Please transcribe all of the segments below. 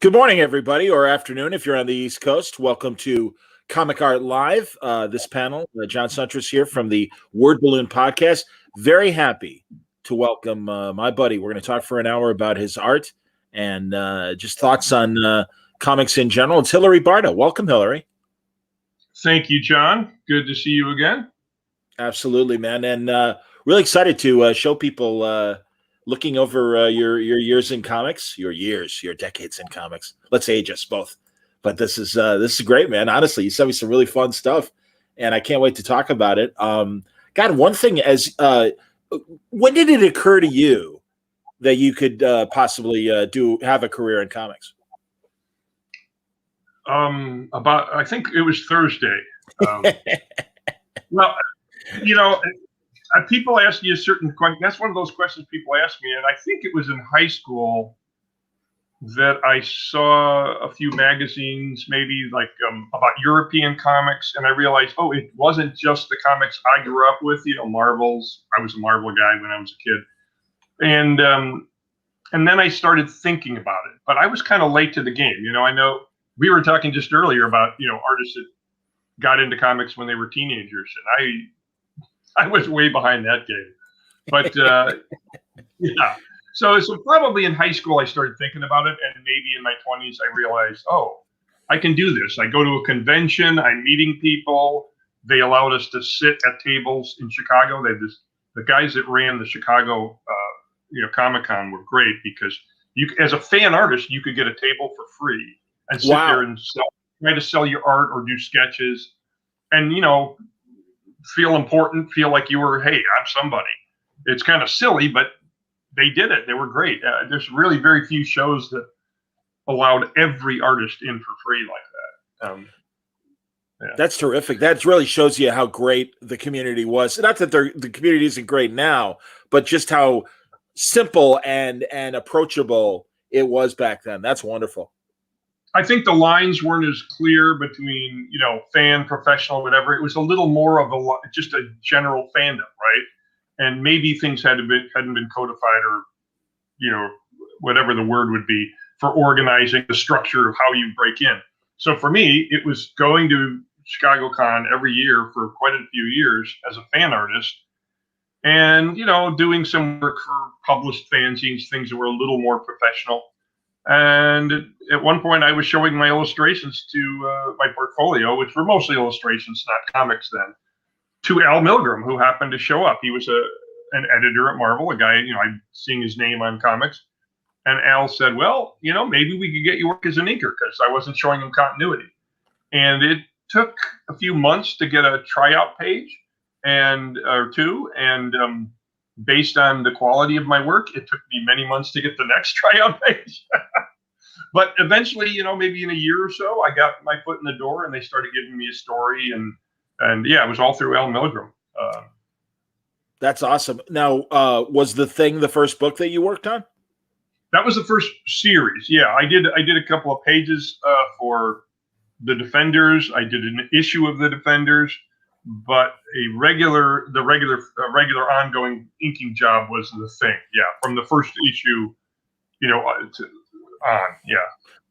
Good morning, everybody, or afternoon if you're on the East Coast. Welcome to Comic Art Live. This panel, John Siuntres here from the Wordballoon podcast. Very happy to welcome my buddy. We're going to talk for an hour about his art and just thoughts on comics in general. It's Hilary Barta. Welcome, Hilary. Thank you, John. Good to see you again. Absolutely, man. And really excited to show people looking over your years in comics, your decades in comics. Let's age us both. But this is great, man. Honestly, you sent me some really fun stuff, and I can't wait to talk about it. God, one thing when did it occur to you that you could possibly have a career in comics? I think it was Thursday. Well, people ask you a certain question. That's one of those questions people ask me, and I think it was in high school that I saw a few magazines, maybe like about European comics, and I realized, oh, it wasn't just the comics I grew up with. Marvels. I was a Marvel guy when I was a kid, and then I started thinking about it. But I was kind of late to the game. I know we were talking just earlier about artists that got into comics when they were teenagers, and I was way behind that game. But yeah. So probably in high school I started thinking about it, and maybe in my 20s I realized, oh, I can do this. I go to a convention, I'm meeting people. They allowed us to sit at tables in Chicago. The guys that ran the Chicago Comic-Con were great because you, as a fan artist, you could get a table for free and sit there and try to sell your art or do sketches, and feel important, feel like you were, hey, I'm somebody. It's kind of silly, but they did it. They were great. There's really very few shows that allowed every artist in for free like that. Yeah. That's terrific. That really shows you how great the community was. Not that the community isn't great now, but just how simple and approachable it was back then. That's wonderful. I think the lines weren't as clear between, fan, professional, whatever. It was a little more of just a general fandom, right? And maybe things hadn't been codified, or, whatever the word would be, for organizing the structure of how you break in. So for me, it was going to Chicago Con every year for quite a few years as a fan artist, and, doing some work for published fanzines, things that were a little more professional. And at one point, I was showing my illustrations to my portfolio, which were mostly illustrations, not comics then, to Al Milgrom, who happened to show up. He was an editor at Marvel, a guy, I'm seeing his name on comics. And Al said, well, maybe we could get you work as an inker, because I wasn't showing him continuity. And it took a few months to get a tryout page or two. And based on the quality of my work, it took me many months to get the next tryout page. But eventually, maybe in a year or so, I got my foot in the door, and they started giving me a story, and yeah, it was all through Al Milgrom. That's awesome. Now, was The Thing the first book that you worked on? That was the first series. Yeah, I did a couple of pages for the Defenders. I did an issue of the Defenders, but the regular ongoing inking job was The Thing. Yeah, from the first issue, yeah.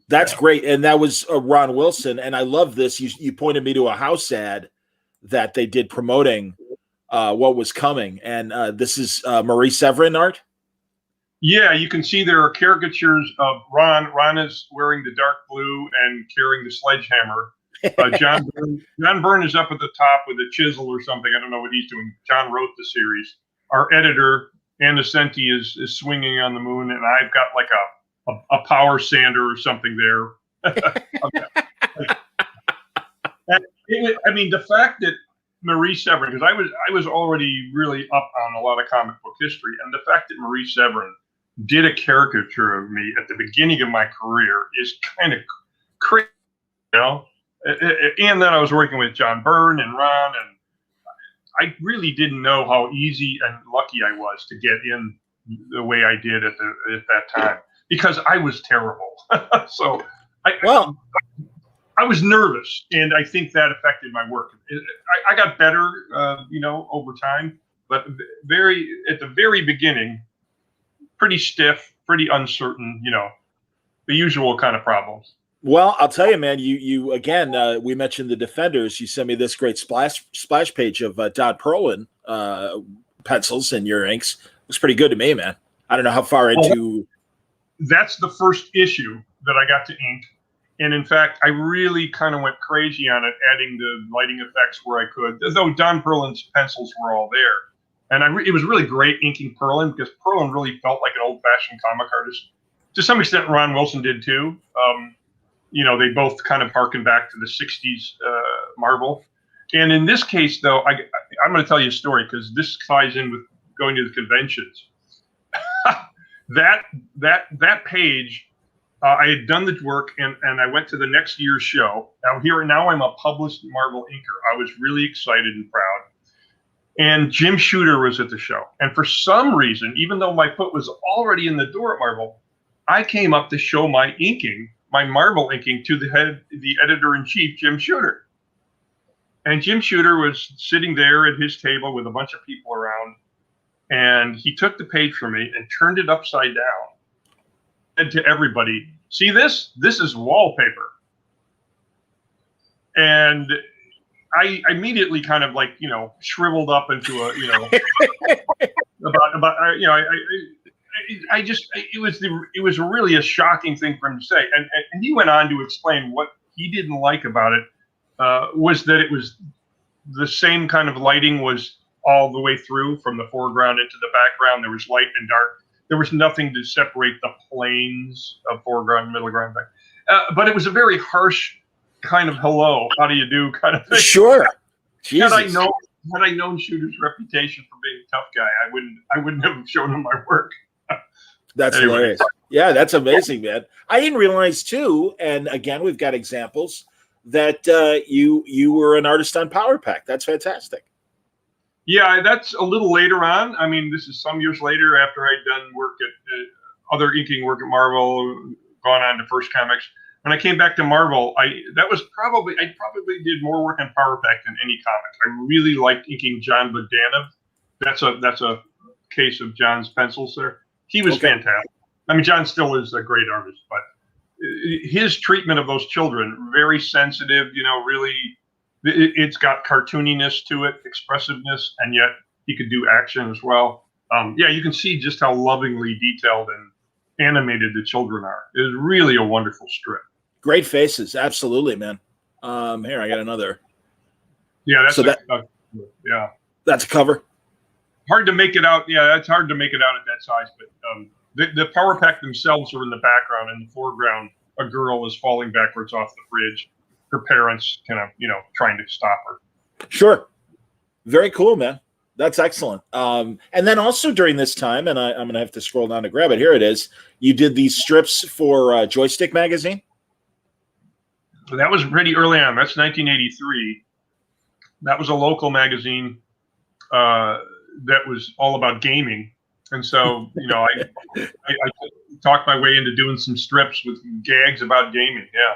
That's great. And that was Ron Wilson. And I love this. You pointed me to a house ad that they did promoting what was coming. And this is Marie Severin art. Yeah, you can see there are caricatures of Ron. Ron is wearing the dark blue and carrying the sledgehammer. John Byrne is up at the top with a chisel or something. I don't know what he's doing. John wrote the series. Our editor, Anna Senti, is swinging on the moon, and I've got like a power sander or something there. The fact that Marie Severin, because I was already really up on a lot of comic book history, and the fact that Marie Severin did a caricature of me at the beginning of my career is kind of crazy, And then I was working with John Byrne and Ron, and I really didn't know how easy and lucky I was to get in the way I did at that time, because I was terrible. So I was nervous, and I think that affected my work. I got better, over time, but at the very beginning, pretty stiff, pretty uncertain, the usual kind of problems. Well, I'll tell you, man. You again. We mentioned the Defenders. You sent me this great splash page of Don Perlin pencils and your inks. Looks pretty good to me, man. I don't know how far into. That's the first issue that I got to ink, and in fact, I really kind of went crazy on it, adding the lighting effects where I could. Though Don Perlin's pencils were all there, and it was really great inking Perlin because Perlin really felt like an old-fashioned comic artist. To some extent, Ron Wilson did too. They both kind of harken back to the '60s Marvel. And in this case, though, I'm going to tell you a story because this ties in with going to the conventions. that page, I had done the work, and I went to the next year's show. Now I'm a published Marvel inker. I was really excited and proud. And Jim Shooter was at the show. And for some reason, even though my foot was already in the door at Marvel, I came up to show my inking, my Marvel inking, to the editor-in-chief, Jim Shooter. And Jim Shooter was sitting there at his table with a bunch of people around, and he took the page from me and turned it upside down. Said to everybody, "See this? This is wallpaper." And I immediately kind of shriveled up into it was really a shocking thing for him to say. And he went on to explain what he didn't like about it was that it was the same kind of lighting was all the way through from the foreground into the background. There was light and dark. There was nothing to separate the planes of foreground, middle ground, back. But it was a very harsh kind of hello, how do you do kind of thing. Sure. Had I known Shooter's reputation for being a tough guy, I wouldn't have shown him my work. That's hilarious. Yeah, that's amazing, man. I didn't realize too, and again, we've got examples that you were an artist on Power Pack. That's fantastic. Yeah, that's a little later on. I mean, this is some years later after I'd done work at other inking work at Marvel, gone on to First Comics. When I came back to Marvel, I probably did more work on Power Pack than any comic. I really liked inking John Bogdanov. That's a case of John's pencils there. He was fantastic. I mean, John still is a great artist, but his treatment of those children, very sensitive, really, it's got cartooniness to it, expressiveness, and yet he could do action as well. You can see just how lovingly detailed and animated the children are. It is really a wonderful strip. Great faces. Absolutely, man. Here, I got another. Yeah, that's a cover. Hard to make it out. Yeah, it's hard to make it out at that size, but the Power Pack themselves are in the background. In the foreground, a girl is falling backwards off the bridge. Her parents kind of, trying to stop her. Sure. Very cool, man. That's excellent. And then also during this time, and I'm going to have to scroll down to grab it. Here it is. You did these strips for Joystick Magazine? That was pretty early on. That's 1983. That was a local magazine that was all about gaming. And so, I talked my way into doing some strips with gags about gaming. Yeah.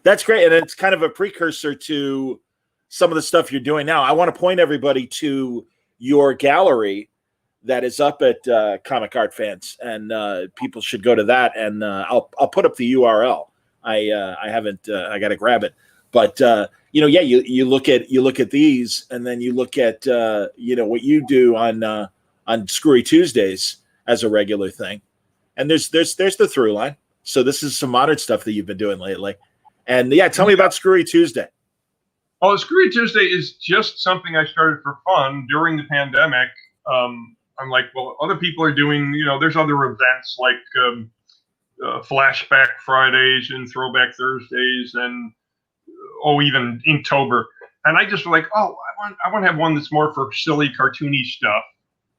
That's great. And it's kind of a precursor to some of the stuff you're doing now. I want to point everybody to your gallery that is up at Comic Art Fans, and people should go to that. And I'll put up the URL. I haven't. I got to grab it. But you look at these, and then you look at what you do on Screwy Tuesdays as a regular thing. And there's the through line. So this is some modern stuff that you've been doing lately. And yeah, tell me about Screwy Tuesday. Well, Screwy Tuesday is just something I started for fun during the pandemic. I'm like, well, other people are doing, there's other events like Flashback Fridays and Throwback Thursdays and, even Inktober. And I just like, I want to have one that's more for silly, cartoony stuff,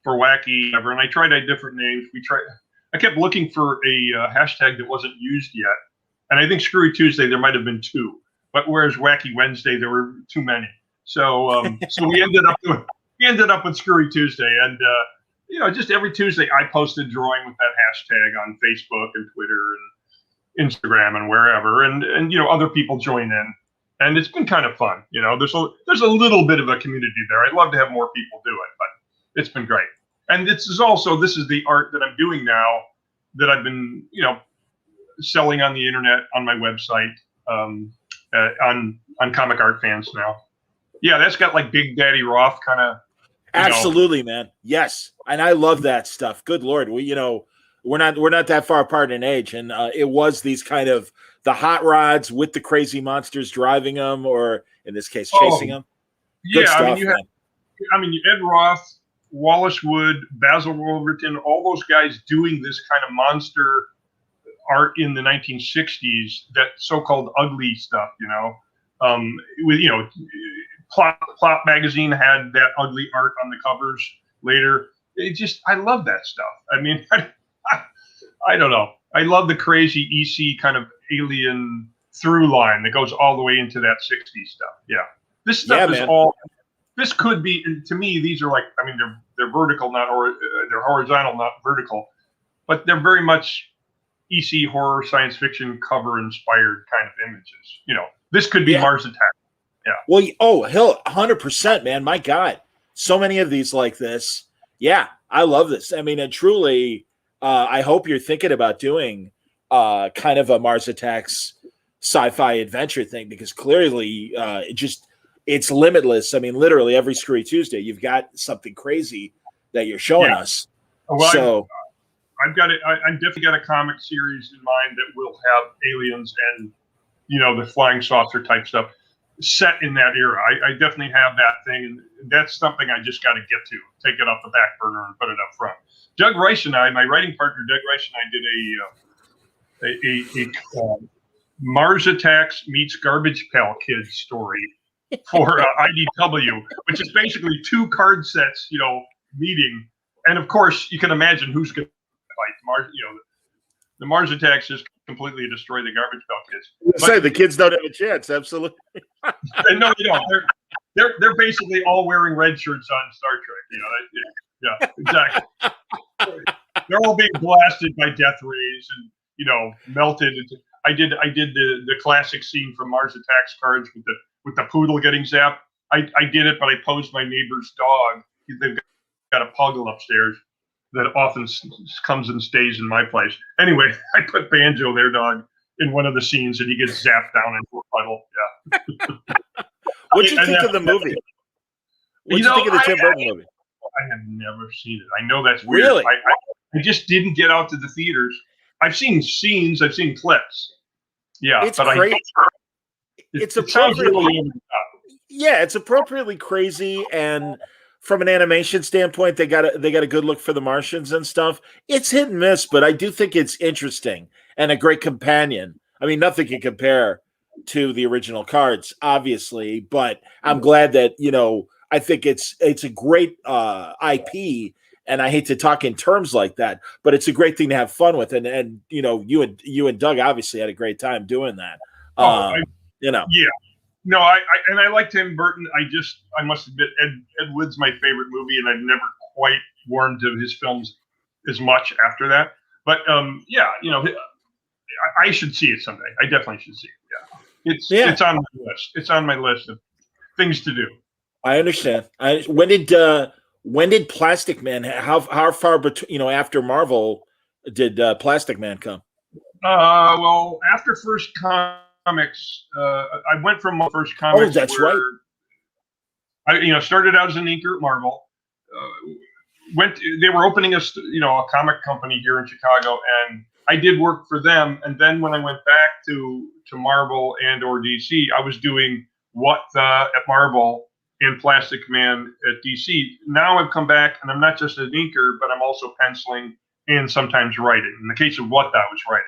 for wacky, whatever. And I tried out different names. I kept looking for a hashtag that wasn't used yet. And I think Screwy Tuesday, there might have been two. But whereas Wacky Wednesday, there were too many. So we ended up with Screwy Tuesday. And, just every Tuesday I posted drawing with that hashtag on Facebook and Twitter and Instagram and wherever. And other people join in. And it's been kind of fun. There's a little bit of a community there. I'd love to have more people do it, but it's been great. And this is the art that I'm doing now that I've been, selling on the internet on my website, on Comic Art Fans now. Yeah, that's got like Big Daddy Roth kind of. Absolutely, man. Yes, and I love that stuff. Good Lord, we're not that far apart in age, and it was these kind of the hot rods with the crazy monsters driving them, or in this case, chasing them. Good Yeah, stuff, I mean, Ed Roth, Wallace Wood, Basil Wolverton, all those guys doing this kind of monster art in the 1960s, that so-called ugly stuff, with Plot magazine had that ugly art on the covers later. I love that stuff. I mean, I don't know. I love the crazy EC kind of alien through line that goes all the way into that 60s stuff. Yeah. This stuff is all, this could be, to me, these are like, I mean, they're vertical, they're horizontal, not vertical, but they're very much EC horror, science fiction cover inspired kind of images. This could be Mars Attack. Yeah. Well, 100%, man. My God. So many of these like this. Yeah, I love this. I mean, and truly, I hope you're thinking about doing kind of a Mars Attacks sci-fi adventure thing, because clearly it's limitless. I mean, literally every Screwy Tuesday, you've got something crazy that you're showing us. Well, so I've definitely got a comic series in mind that will have aliens and, the flying saucer type stuff set in that era. I definitely have that thing, and that's something I just got to get to. Take it off the back burner and put it up front. Doug Rice and I, my writing partner Doug Rice and I did a Mars Attacks meets Garbage Pail Kids story for IDW, which is basically two card sets, meeting, and of course you can imagine who's going to fight Mars. The Mars Attacks just completely destroy the Garbage Pail Kids. The kids don't have a chance. Absolutely. No, they don't. They're basically all wearing red shirts on Star Trek. Yeah, exactly. They're all being blasted by death rays and melted. I did the classic scene from Mars Attacks cards with the poodle getting zapped. I did it, but I posed my neighbor's dog. They've got a puggle upstairs that often comes and stays in my place. Anyway, I put Banjo, their dog, in one of the scenes, and he gets zapped down into a puddle. Yeah. What'd you think of the movie? What'd you think of the Tim Burton movie? I have never seen it. I know that's weird. Really? I just didn't get out to the theaters. I've seen scenes. I've seen clips. Yeah, it's crazy. It's appropriately. Yeah, it's appropriately crazy, and from an animation standpoint, they got a good look for the Martians and stuff. It's hit and miss, but I do think it's interesting and a great companion. I mean, nothing can compare to the original cards, obviously, but I'm glad that I think it's a great IP, and I hate to talk in terms like that, but it's a great thing to have fun with, and you and Doug obviously had a great time doing that. Yeah. No, I like Tim Burton. I must admit, Ed Wood's my favorite movie, and I've never quite warmed to his films as much after that. But I should see it someday. I definitely should see it. Yeah, it's on my list. It's on my list of things to do. I understand. When did Plastic Man? How far between after Marvel did Plastic Man come? Well, after First Comics, I went from my First Comics. Oh, that's right. I started out as an inker at Marvel. They were opening a comic company here in Chicago, and I did work for them. And then when I went back to Marvel and or DC, I was doing at Marvel and Plastic Man at DC. Now I've come back, and I'm not just an inker, but I'm also penciling and sometimes writing. In the case of I was writing.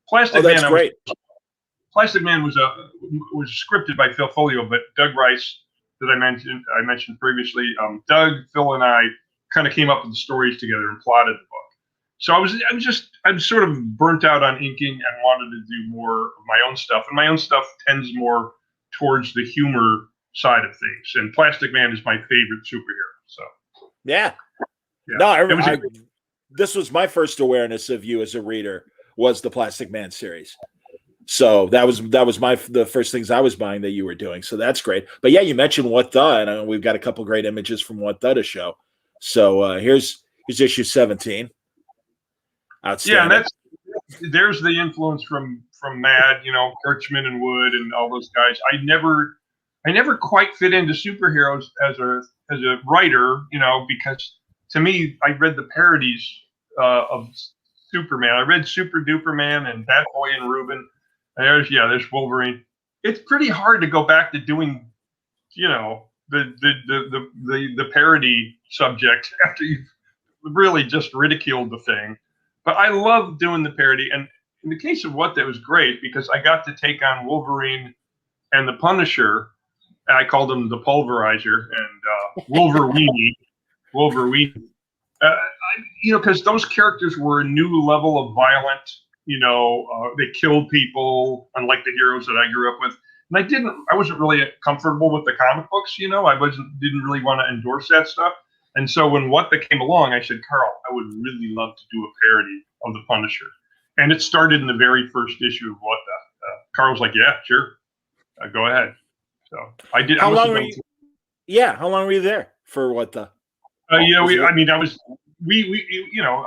Plastic Man, great. Plastic Man was scripted by Phil Folio, but Doug Rice, that I mentioned previously, Doug, Phil, and I kind of came up with the stories together and plotted the book. So I'm sort of burnt out on inking and wanted to do more of my own stuff, and my own stuff tends more towards the humor side of things. And Plastic Man is my favorite superhero. So yeah. No, this was my first awareness of you as a reader, was the Plastic Man series. So that was the first things I was buying that you were doing. So that's great. But yeah, you mentioned What The, and we've got a couple great images from What The to show. So here's issue 17. Outstanding. Yeah, and there's the influence from Mad, you know, Kirchman and Wood and all those guys. I never quite fit into superheroes as a writer, you know, because to me, I read the parodies of Superman. I read Super Duper Man and Bat Boy and Reuben. And there's Wolverine. It's pretty hard to go back to doing, you know, the parody subject after you've really just ridiculed the thing. But I love doing the parody, and in the case of What That was great because I got to take on Wolverine and the Punisher. And I called him the Pulverizer and Wolverine. You know, because those characters were a new level of violent. You know, they killed people, unlike the heroes that I grew up with. And I wasn't really comfortable with the comic books. You know, didn't really want to endorse that stuff. And so when What That came along, I said, Carl, I would really love to do a parody of the Punisher. And it started in the very first issue of What The. Carl was like, yeah, sure, go ahead. So I did. How long were you there for What The? You know,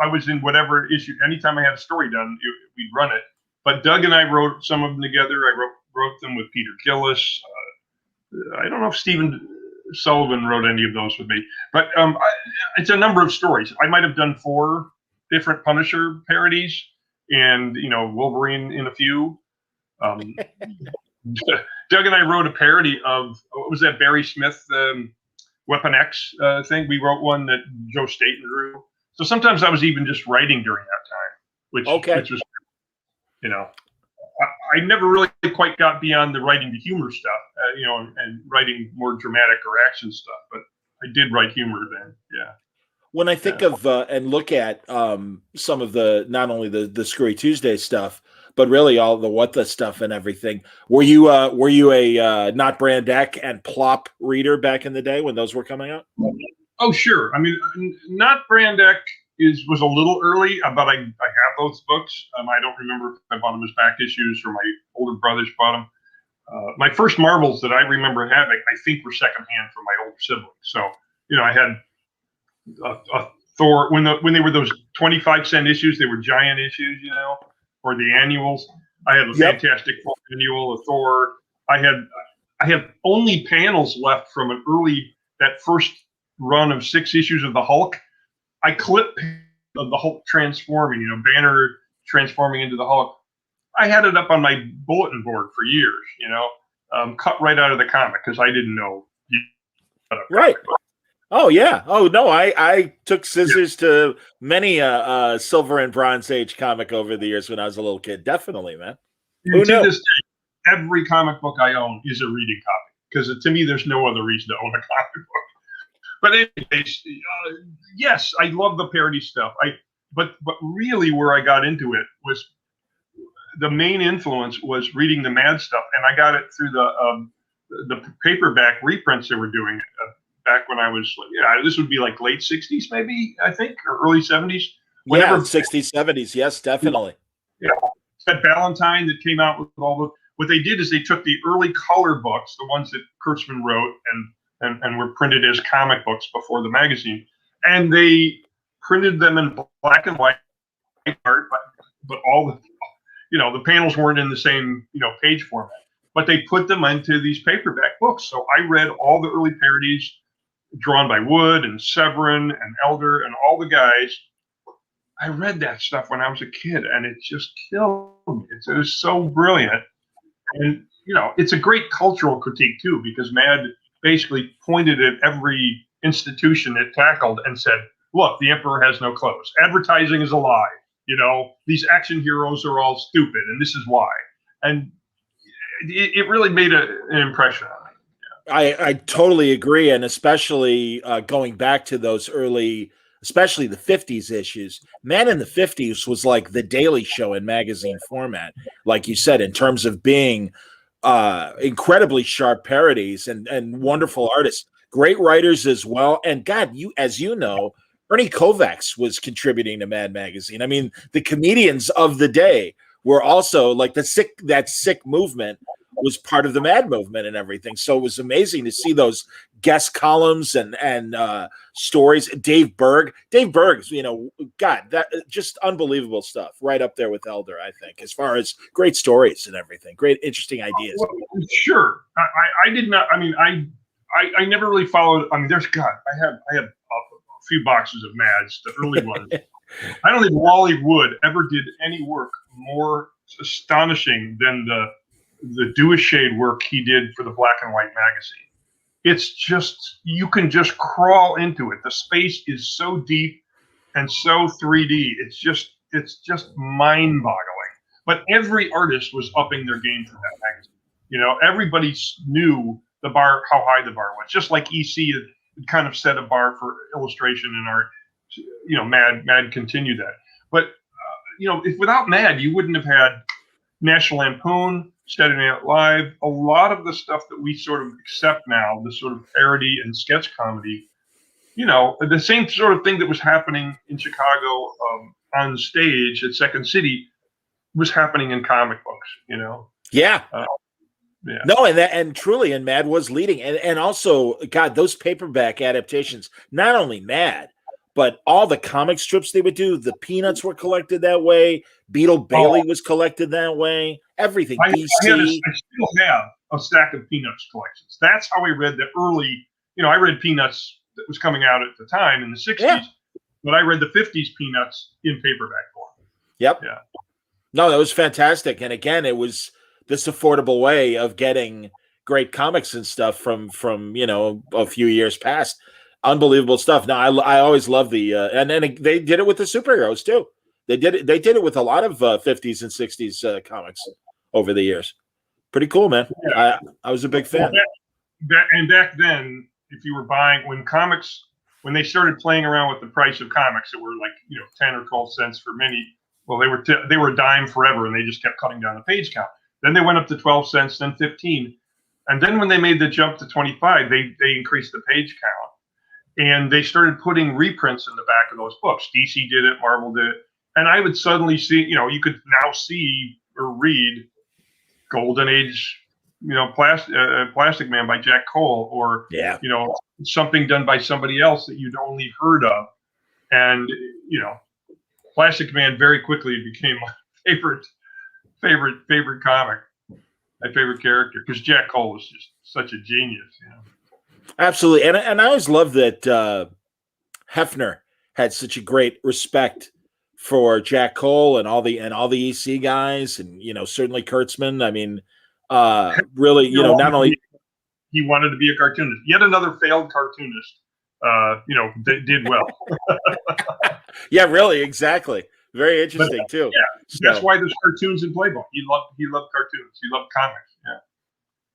I was in whatever issue. Anytime I had a story done, we'd run it. But Doug and I wrote some of them together. I wrote them with Peter Gillis. I don't know if Stephen Sullivan wrote any of those with me, but it's a number of stories. I might have done 4 different Punisher parodies, and you know, Wolverine in a few. Doug and I wrote a parody of what was that Barry Smith Weapon X thing. We wrote one that Joe Staten drew. So sometimes I was even just writing during that time, which was, you know, I never really quite got beyond the writing the humor stuff, you know, and writing more dramatic or action stuff. But I did write humor then, yeah. When I think of and look at some of the not only the Screwy Tuesday stuff, but really all the What The stuff and everything. Were you a Not Brand Ec and Plop reader back in the day when those were coming out? Oh, sure. I mean, Not Brand Ec was a little early, but I have those books. I don't remember if I bought them as back issues or my older brothers bought them. My first Marvels that I remember having, I think, were secondhand from my older siblings. So, you know, I had a Thor when they were those 25-cent issues. They were giant issues, you know, or the annuals. I had a Fantastic Four annual, a Thor. I have only panels left from that first run of 6 issues of the Hulk. I clipped of the Hulk transforming, you know, Banner transforming into the Hulk. I had it up on my bulletin board for years, you know, cut right out of the comic because I didn't know. Right. Oh, yeah. Oh, no, I took scissors to many Silver and Bronze Age comic over the years when I was a little kid. Definitely, man. Who knew? To this day, every comic book I own is a reading copy because to me, there's no other reason to own a comic book. But anyways, yes, I love the parody stuff. But really where I got into it was the main influence was reading the Mad stuff, and I got it through the paperback reprints they were doing back when I was this would be like late 60s maybe, I think, or early 70s. Whenever 60s, 70s, yes, definitely. Yeah, that Valentine that came out with what they did is they took the early color books, the ones that Kurtzman wrote and were printed as comic books before the magazine, and they printed them in black and white art, but all the, you know, the panels weren't in the same, you know, page format, but they put them into these paperback books. So I read all the early parodies drawn by Wood and Severin and Elder and all the guys. I read that stuff when I was a kid, and it just killed me. It was so brilliant. And, you know, it's a great cultural critique, too, because Mad basically pointed at every institution it tackled and said, look, the Emperor has no clothes. Advertising is a lie. You know, these action heroes are all stupid, and this is why. And it really made an impression on me. I totally agree, and especially going back to those early, especially the 50s issues. Man in the 50s was like the Daily Show in magazine format, like you said, in terms of being incredibly sharp parodies and wonderful artists, great writers as well. And God, as you know, Ernie Kovacs was contributing to Mad Magazine. I mean, the comedians of the day were also like that sick movement was part of the Mad movement and everything. So it was amazing to see those guest columns and stories. Dave Berg, God, that just unbelievable stuff. Right up there with Elder, I think, as far as great stories and everything, great interesting ideas. Well, sure, I did not. I mean, I never really followed. I mean, there's God. I had a few boxes of Mads, the early ones. I don't think Wally Wood ever did any work more astonishing than the do-a-shade work he did for the Black and White magazine. It's just, you can just crawl into it. The space is so deep and so 3D. It's just mind-boggling. But every artist was upping their game for that magazine. Everybody knew the bar, how high the bar was. Just like EC had kind of set a bar for illustration and art. Mad continued that. But if without Mad, you wouldn't have had National Lampoon, Saturday Night Live. A lot of the stuff that we sort of accept now, the sort of parody and sketch comedy, the same sort of thing that was happening in Chicago on stage at Second City was happening in comic books. Yeah. Yeah. No, and truly, and Mad was leading, and also, God, those paperback adaptations. Not only Mad, but all the comic strips they would do. The Peanuts were collected that way. Beetle Bailey was collected that way. Everything. I DC. I still have a stack of Peanuts collections. That's how I read the early. I read Peanuts that was coming out at the time in the 60s, but I read the 50s Peanuts in paperback form. Yep. Yeah. No, that was fantastic, and again, it was this affordable way of getting great comics and stuff from a few years past. Unbelievable stuff. Now I always love the and then they did it with the superheroes too. They did it with a lot of 50s and 60s comics over the years. Pretty cool, man. Yeah. I was a big fan. Back then, if you were buying when they started playing around with the price of comics, that were like 10 or 12 cents for many. Well, they were a dime forever, and they just kept cutting down the page count. Then they went up to 12 cents, then 15, and then when they made the jump to 25, they increased the page count. And they started putting reprints in the back of those books. DC did it, Marvel did it. And I would suddenly see, you could now see or read Golden Age, Plastic Man by Jack Cole, or, something done by somebody else that you'd only heard of. And, Plastic Man very quickly became my favorite comic, my favorite character, because Jack Cole was just such a genius, Absolutely, and I always loved that Hefner had such a great respect for Jack Cole and all the EC guys, and certainly Kurtzman. I mean, really, not only he wanted to be a cartoonist, yet another failed cartoonist. Did well. Yeah, really, exactly. Very interesting too. Yeah, that's why there's cartoons in Playboy. He loved cartoons. He loved comics. Yeah.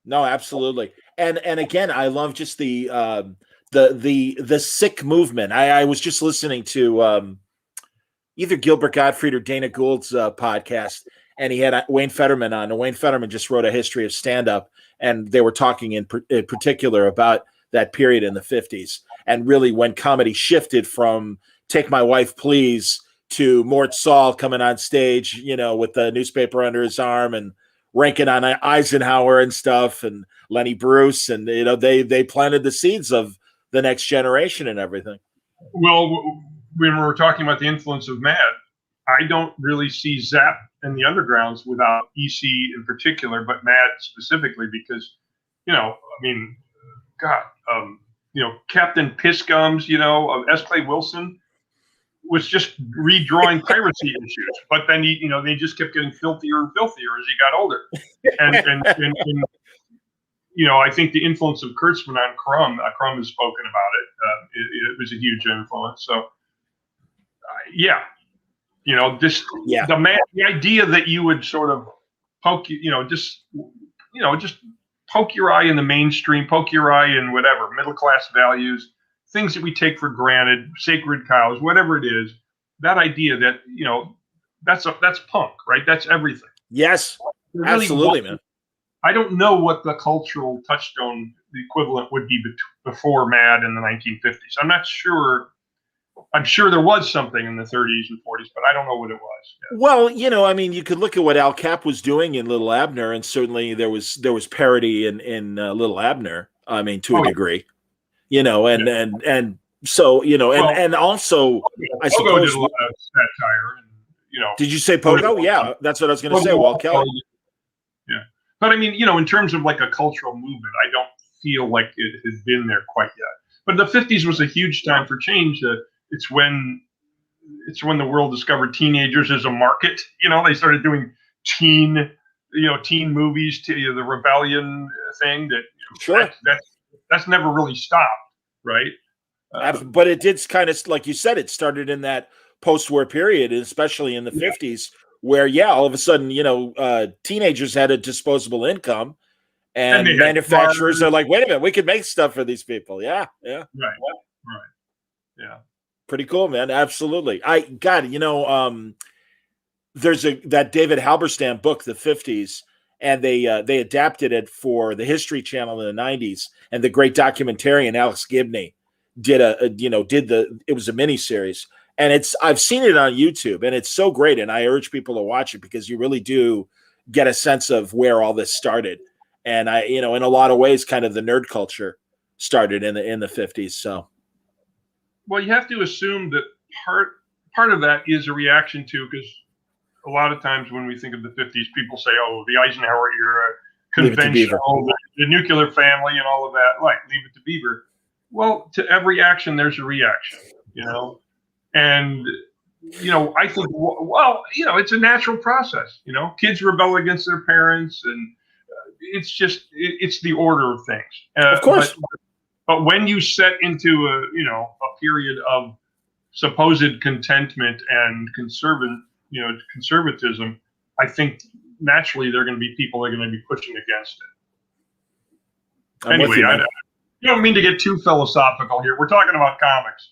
No, absolutely. And again, I love just the sick movement. I was just listening to either Gilbert Gottfried or Dana Gould's podcast, and he had Wayne Fetterman on. And Wayne Fetterman just wrote a history of stand-up, and they were talking in particular about that period in the 50s, and really when comedy shifted from Take My Wife, Please to Mort Saul coming on stage, with the newspaper under his arm and ranking on Eisenhower and stuff, and Lenny Bruce, and they planted the seeds of the next generation and everything. Well, when we're talking about the influence of Mad, I don't really see Zap and the Undergrounds without EC in particular, but Mad specifically, because Captain Pissgums, of S. Clay Wilson was just redrawing piracy issues, but then they just kept getting filthier and filthier as he got older. And I think the influence of Kurtzman on Crumb has spoken about it. It was a huge influence. So, the idea that you would sort of poke, just poke your eye in the mainstream, poke your eye in whatever middle class values, things that we take for granted, sacred cows, whatever it is. That idea that that's punk, right? That's everything. Yes, really, absolutely, man. I don't know what the cultural touchstone, the equivalent, would be before Mad in the 1950s. I'm not sure I'm sure there was something in the 30s and 40s, but I don't know what it was. Yeah. Well, I mean, you could look at what Al Cap was doing in Little Abner, and certainly there was parody in Little Abner. I mean, to a degree, and so and also I Pogo did suppose. a lot of satire, and Did you say Pogo? Yeah, that's what I was going to say. Walt Kelly. Yeah, but I mean, in terms of like a cultural movement, I don't feel like it has been there quite yet. But the 50s was a huge time for change. It's when the world discovered teenagers as a market. They started doing teen movies, the rebellion thing. That's never really stopped, right? But it did kind of, like you said, it started in that post-war period, especially in the 50s, where all of a sudden, teenagers had a disposable income, and manufacturers are like, wait a minute, we could make stuff for these people. Yeah. Right. Yeah. Pretty cool, man. Absolutely. There's that David Halberstam book, The 50s, and they adapted it for the History Channel in the 90s, and the great documentarian Alex Gibney it was a miniseries, and I've seen it on YouTube, and it's so great, and I urge people to watch it because you really do get a sense of where all this started. And in a lot of ways, kind of the nerd culture started in the 50s. So. Well, you have to assume that part of that is a reaction to, because a lot of times when we think of the 50s, people say, "Oh, the Eisenhower era, conventional, the nuclear family, and all of that." Like, leave it to Beaver. Well, to every action, there's a reaction, and I think, it's a natural process. Kids rebel against their parents, and it's the order of things. Of course. But when you set into a period of supposed contentment and conservatism, I think naturally there are going to be people that are going to be pushing against it. Anyway, I don't mean to get too philosophical here. We're talking about comics.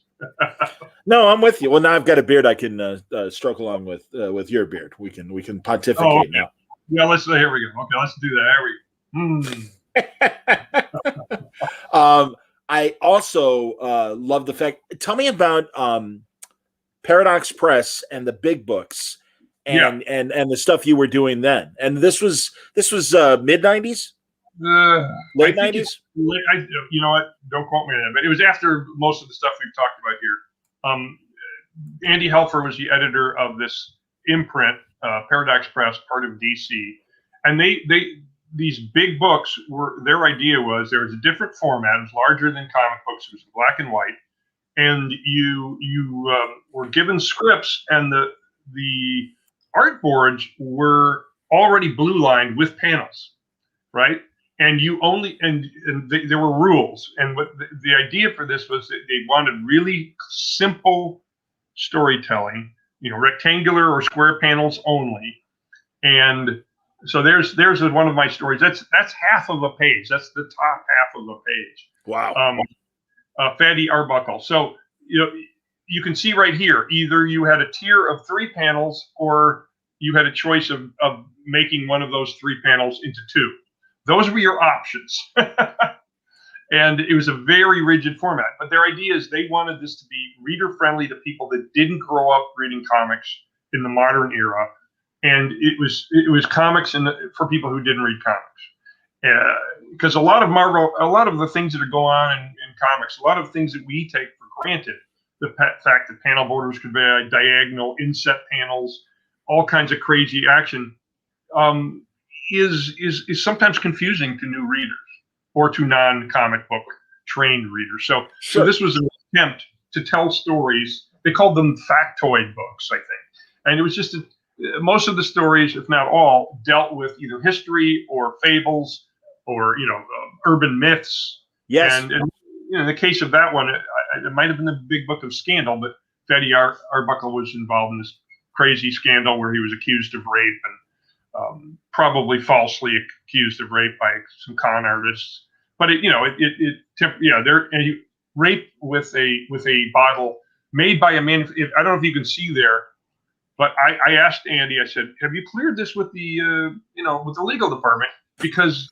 No, I'm with you. Well, now I've got a beard I can stroke along with your beard. We can pontificate now. Yeah, here we go. Okay, let's do that. I also love the fact. Tell me about Paradox Press and the big books, and the stuff you were doing then. And this was mid 90s, late 90s. You know what? Don't quote me on that. But it was after most of the stuff we've talked about here. Andy Helfer was the editor of this imprint, Paradox Press, part of DC, and these big books their idea was there was a different format. It was larger than comic books. It was black and white, and you were given scripts, and the art boards were already blue lined with panels, right? And there were rules. And what the idea for this was that they wanted really simple storytelling, rectangular or square panels only, and so there's one of my stories. That's half of a page. That's the top half of a page. Wow. Fatty Arbuckle. So you can see right here. Either you had a tier of 3 panels, or you had a choice of making one of those 3 panels into 2. Those were your options. And it was a very rigid format. But their idea is they wanted this to be reader friendly to people that didn't grow up reading comics in the modern era. And it was comics for people who didn't read comics, because a lot of the things that are going on in comics, a lot of things that we take for granted, the fact that panel borders could be diagonal, inset panels, all kinds of crazy action, is sometimes confusing to new readers or to non-comic book trained readers. So this was an attempt to tell stories. They called them factoid books, I think, and it was just most of the stories, if not all, dealt with either history or fables or urban myths. Yes. And in the case of that one, it might have been the Big Book of Scandal, but Fatty Arbuckle was involved in this crazy scandal where he was accused of rape and probably falsely accused of rape by some con artists. But he raped with a bottle made by a man. I don't know if you can see there. But I asked Andy, I said, have you cleared this with the with the legal department? Because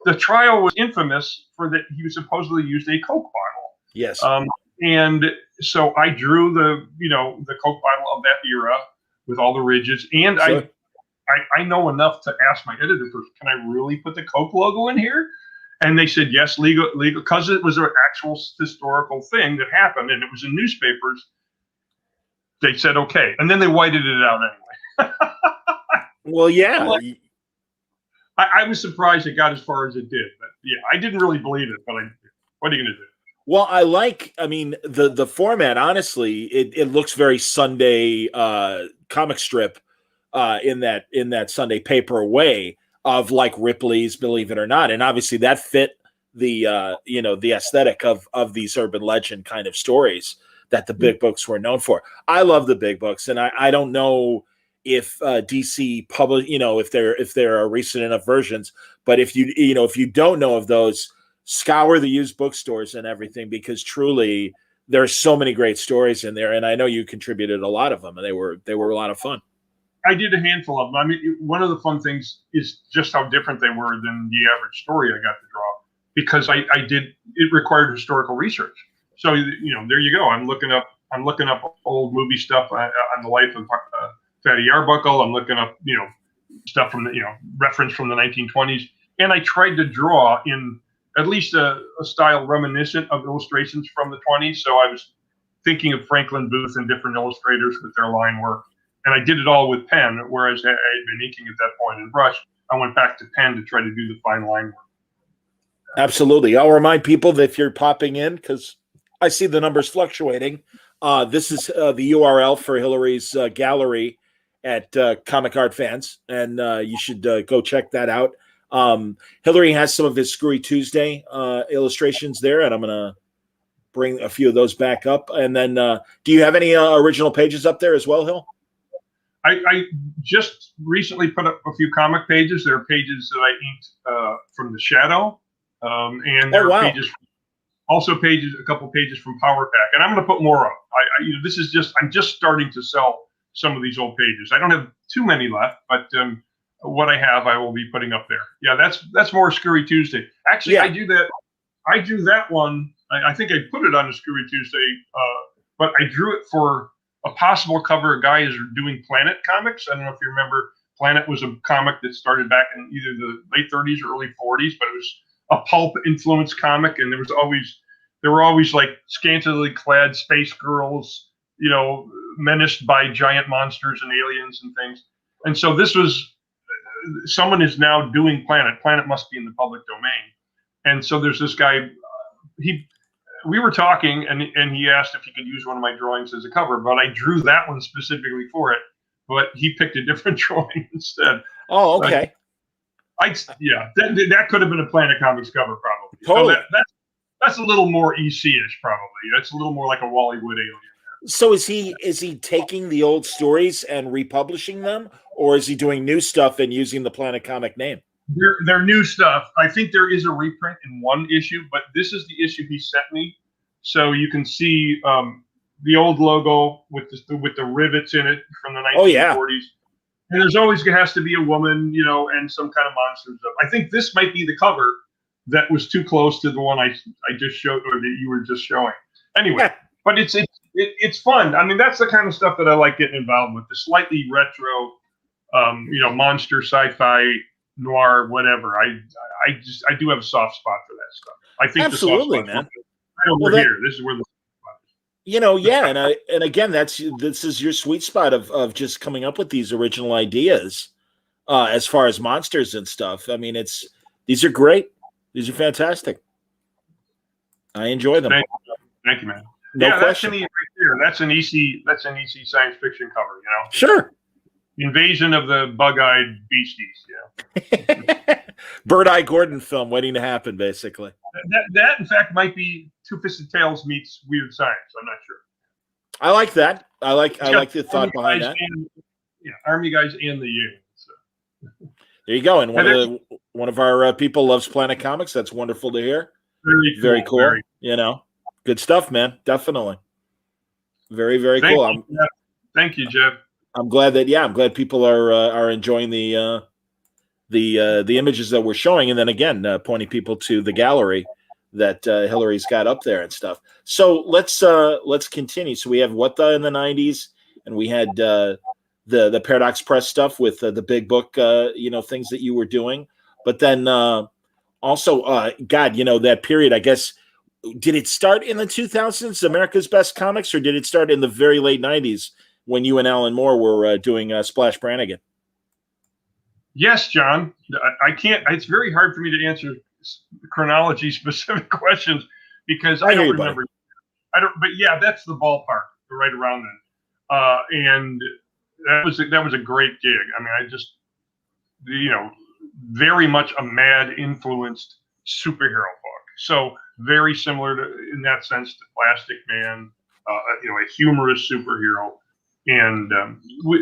the trial was infamous for that he was supposedly used a Coke bottle. Yes. And so I drew the Coke bottle of that era with all the ridges, and Sure. I know enough to ask my editor first, can I really put the Coke logo in here? And they said yes, legal, because it was an actual historical thing that happened, and it was in newspapers. They said okay, and then they whited it out anyway. Well, yeah. I was surprised it got as far as it did, but yeah, I didn't really believe it. But what are you going to do? Well, I mean, the format, honestly, it looks very Sunday comic strip in that Sunday paper way of like Ripley's Believe It or Not. And obviously that fit the the aesthetic of these urban legend kind of stories that the big books were known for. I love the big books, and I don't know if DC publish, if there are recent enough versions, but if you don't know of those, scour the used bookstores and everything, because truly there are so many great stories in there, and I know you contributed a lot of them, and they were a lot of fun. I did a handful of them. I mean, one of the fun things is just how different they were than the average story I got to draw, because it required historical research. So there you go. I'm looking up old movie stuff on the life of Fatty Arbuckle. I'm looking up stuff from reference from the 1920s, and I tried to draw in at least a style reminiscent of illustrations from the 20s. So I was thinking of Franklin Booth and different illustrators with their line work. And I did it all with pen, whereas I had been inking at that point in brush. I went back to pen to try to do the fine line work. Absolutely. I'll remind people that if you're popping in, because I see the numbers fluctuating, this is the URL for Hilary's gallery at Comic Art Fans, and you should go check that out. Hilary has some of his Screwy Tuesday illustrations there, and I'm going to bring a few of those back up. And then do you have any original pages up there as well, Hill? I just recently put up a few comic pages. There are pages that I inked from The Shadow, and there are pages, a couple pages from Power Pack, and I'm going to put more up. I'm just starting to sell some of these old pages. I don't have too many left, but what I have, I will be putting up there. Yeah, that's more Screwy Tuesday. Actually, yeah. I do that one. I think I put it on a Screwy Tuesday, but I drew it for a possible cover. A guy is doing Planet Comics. I don't know if you remember. Planet was a comic that started back in either the late 30s or early 40s, but it was a pulp influenced comic, and there were always like scantily clad space girls, menaced by giant monsters and aliens and things. And so this was, someone is now doing Planet. Planet must be in the public domain. And so there's this guy, we were talking, and he asked if he could use one of my drawings as a cover, but I drew that one specifically for it, but he picked a different drawing instead. Oh, okay. That could have been a Planet Comics cover, probably. Totally. So that's a little more EC-ish, probably. That's a little more like a Wally Wood alien. So is he taking the old stories and republishing them, or is he doing new stuff and using the Planet Comic name? They're new stuff. I think there is a reprint in one issue, but this is the issue he sent me, so you can see the old logo with the rivets in it from the 1940s. Oh, yeah. And there's always has to be a woman, and some kind of monster stuff. I think this might be the cover that was too close to the one I just showed, or that you were just showing. Anyway, but it's fun. I mean, that's the kind of stuff that I like getting involved with. The slightly retro, monster, sci-fi, noir, whatever. I do have a soft spot for that stuff. I think absolutely, the soft spot, man. Right over here. This is where the and again, this is your sweet spot of just coming up with these original ideas as far as monsters and stuff. I mean, these are great. These are fantastic. I enjoy them. Thank you, man. No question. That's an EC science fiction cover. Sure. Invasion of the bug-eyed beasties. Yeah. Bird-Eye Gordon film waiting to happen, basically. That in fact might be Two-Fisted Tales meets Weird Science. I'm not sure. I like that. I like the thought behind that. Army guys and the aliens. So. There you go. And one of our people loves Planet Comics. That's wonderful to hear. Very cool. Good stuff, man. Definitely. Very, very cool. Thank you, Jeff. I'm glad people are enjoying the images that we're showing, and then again pointing people to the gallery that Hilary's got up there and stuff. So let's continue. So we have What the in the 90s, and we had the Paradox Press stuff with the big book, things that you were doing. But then also, God, that period, I guess, did it start in the 2000s, America's Best Comics, or did it start in the very late 90s when you and Alan Moore were doing Splash Brannigan? Yes, John. I can't. It's very hard for me to answer chronology specific questions because I don't remember. I don't. But yeah, that's the ballpark, right around then. And that was a great gig. I mean, I just, very much a Mad influenced superhero book. So very similar to, in that sense, to Plastic Man. A humorous superhero. And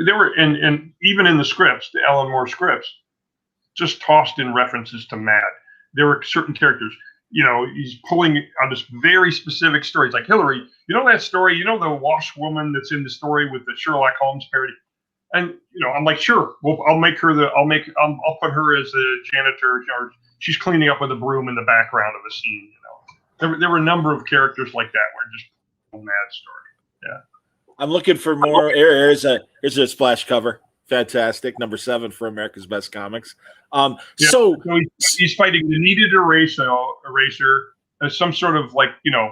there were, and even in the scripts, the Alan Moore scripts, just tossed in references to Mad. There were certain characters, he's pulling on this very specific stories, like Hilary. That story, the washwoman that's in the story with the Sherlock Holmes parody. And I'm like, sure, I'll put her as a janitor, or she's cleaning up with a broom in the background of a scene. There were a number of characters like that where just a Mad story. Yeah. I'm looking for more. Here's a splash cover. Fantastic. Number 7 for America's Best Comics. So he's fighting the kneaded eraser as some sort of the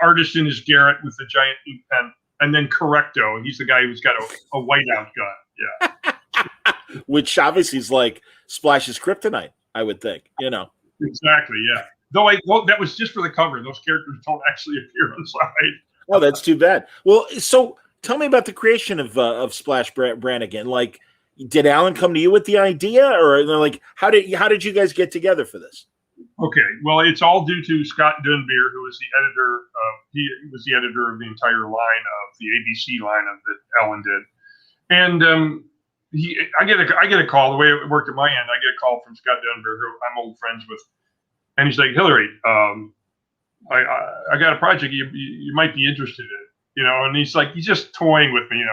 artist in his garret with the giant ink pen, and then Correcto. He's the guy who's got a whiteout gun. Yeah. Which obviously is like Splash's kryptonite, I would think. Exactly. Yeah. Though that was just for the cover. Those characters don't actually appear on the side. Oh, that's too bad. Well, so tell me about the creation of Splash Brannigan. Like, did Alan come to you with the idea, or how did you guys get together for this? Okay, well, it's all due to Scott Dunbier, who was the editor. He was the editor of the entire line of the ABC line of that Alan did, and I get a call. The way it worked at my end, I get a call from Scott Dunbier, who I'm old friends with, and he's like, Hilary, I got a project you might be interested in, and he's just toying with me,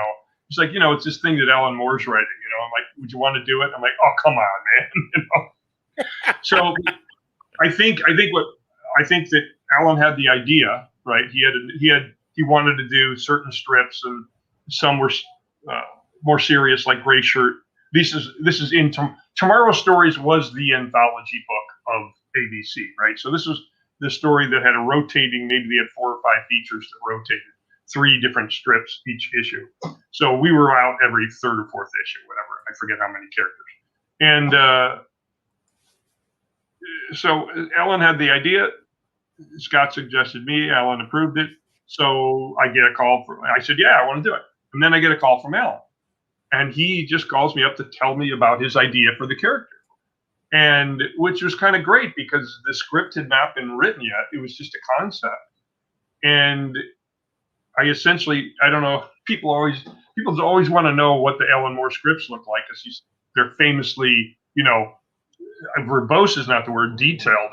He's like, it's this thing that Alan Moore's writing, I'm like, would you want to do it? I'm like, oh, come on, man. So I think that Alan had the idea, right? He wanted to do certain strips, and some were more serious, like Gray Shirt. This is in Tomorrow's Stories was the anthology book of ABC, right? So this was the story that had maybe they had 4 or 5 features that rotated 3 different strips each issue. So we were out every 3rd or 4th issue, whatever. I forget how many characters. And so Alan had the idea. Scott suggested me. Alan approved it. So I get a call I said, yeah, I want to do it. And then I get a call from Alan. And he just calls me up to tell me about his idea for the character. And which was kind of great because the script had not been written yet. It was just a concept. And I don't know, people always want to know what the Alan Moore scripts look like, because they're famously, verbose is not the word, detailed.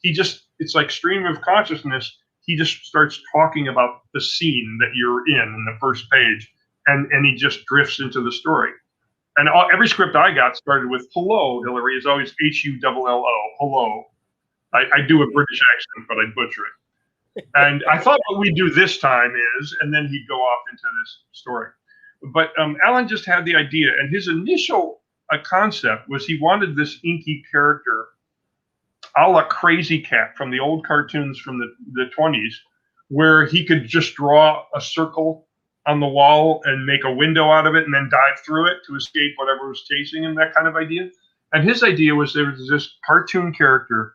It's like stream of consciousness. He just starts talking about the scene that you're in the first page, and he just drifts into the story. And every script I got started with "Hello, Hilary" is always HULLO. Hello. I do a British accent, but I butcher it. And I thought what we'd do this time is, and then he'd go off into this story. But Alan just had the idea, and his initial concept was he wanted this inky character, a la Crazy Cat from the old cartoons from the 20s, where he could just draw a circle on the wall and make a window out of it and then dive through it to escape whatever was chasing him, that kind of idea. And his idea was there was this cartoon character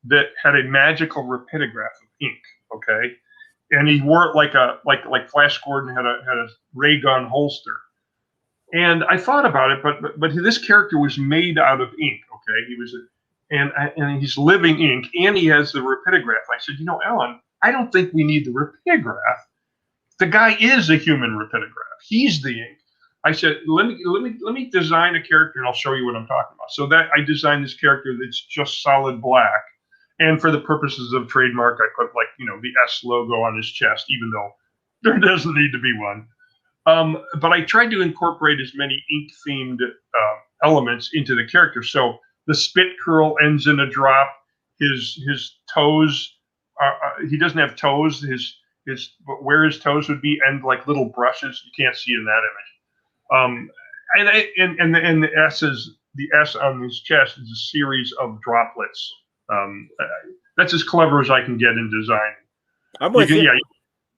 that had a magical rapidograph of ink, okay? And he wore it like Flash Gordon had a ray gun holster. And I thought about it, but this character was made out of ink, okay? And he's living ink, and he has the rapidograph. I said, Alan, I don't think we need the rapidograph. The guy is a human rapidograph. He's the ink. I said, let me design a character, and I'll show you what I'm talking about. So that I designed this character that's just solid black, and for the purposes of trademark, I put the S logo on his chest, even though there doesn't need to be one. But I tried to incorporate as many ink-themed elements into the character. So the spit curl ends in a drop. his toes. He doesn't have toes. His where his toes would be end like little brushes. You can't see in that image. And the S on his chest is a series of droplets. That's as clever as I can get in design. I'm with you.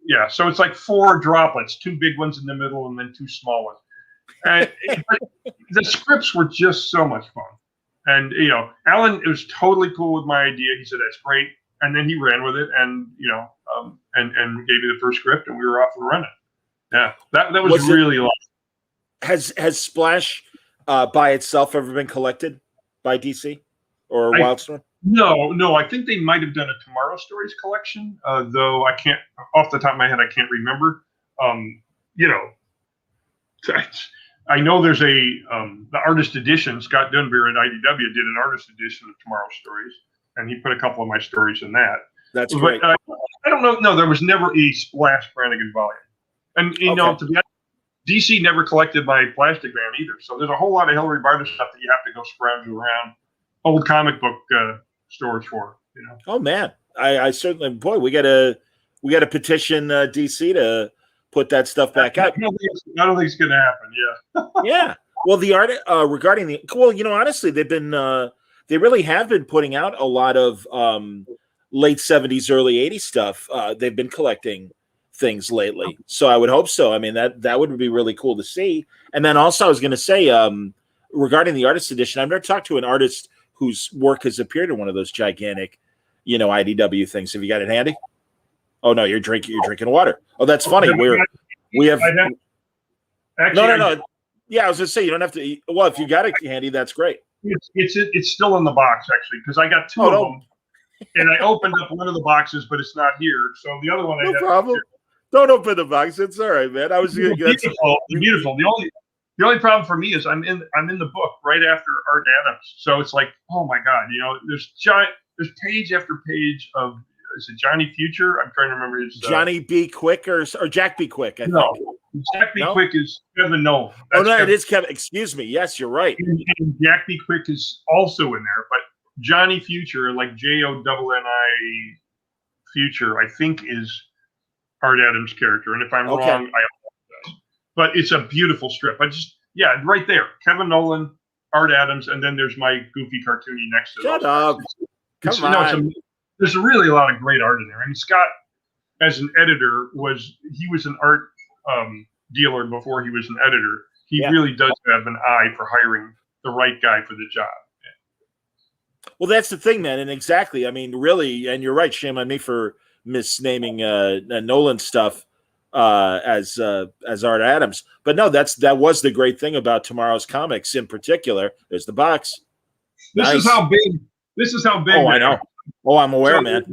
Yeah. So it's like 4 droplets, 2 big ones in the middle, and then 2 small ones. And the scripts were just so much fun. And Alan was totally cool with my idea. He said that's great, and then he ran with it, and and gave me the first script, and we were off and running. Yeah, that was really awesome. Has Splash by itself ever been collected by DC or Wildstorm? No. I think they might have done a Tomorrow Stories collection, though I can't, off the top of my head, I can't remember. I know there's the artist edition. Scott Dunbar at IDW did an artist edition of Tomorrow Stories, and he put a couple of my stories in that. That's great. I don't know. No, there was never a Splash Brannigan volume, and to be honest, DC never collected my Plastic Man either. So there's a whole lot of Hilary Barta stuff that you have to go scrounge around old comic book stores for. Oh man, I certainly, boy, we got to petition DC to put that stuff back out. I don't think it's going to happen. Yeah. Yeah. Well, the art regarding honestly, they've been they really have been putting out a lot of late 70s, early 80s stuff. They've been collecting things lately, so I would hope so. I mean, that would be really cool to see. And then also, I was going to say regarding the artist edition, I've never talked to an artist whose work has appeared in one of those gigantic, IDW things. Have you got it handy? Oh no, you're drinking water. Oh, that's funny. We have. Actually, no. Yeah, I was gonna say you don't have to eat. Well, if you got it handy, that's great. It's still in the box actually, because I got 2 of them, and I opened up one of the boxes, but it's not here. So the other one, no problem. Don't open the box. It's all right, man. I was beautiful. The only problem for me is I'm in the book right after Art Adams, so it's like, oh my god, there's page after page of. Is it Johnny Future? I'm trying to remember. Johnny B. Quick or Jack B. Quick. I think. Jack B. Quick is Kevin Nolan. It is Kevin. Excuse me. Yes, you're right. And Jack B. Quick is also in there, but Johnny Future, like JONNI Future, I think is Art Adams' character. And if I'm wrong, I apologize. But it's a beautiful strip. Right there. Kevin Nolan, Art Adams, and then there's my goofy cartoony next to it. Shut up. Come on. There's really a lot of great art in there. I mean, Scott, as an editor, was an art dealer before he was an editor. He really does have an eye for hiring the right guy for the job. Well, that's the thing, man. And exactly. I mean, really, and you're right. Shame on me for misnaming Nolan stuff as Art Adams. But no, that was the great thing about Tomorrow's Comics in particular. There's the box. This is how big. Oh, I know. Oh, I'm aware, man.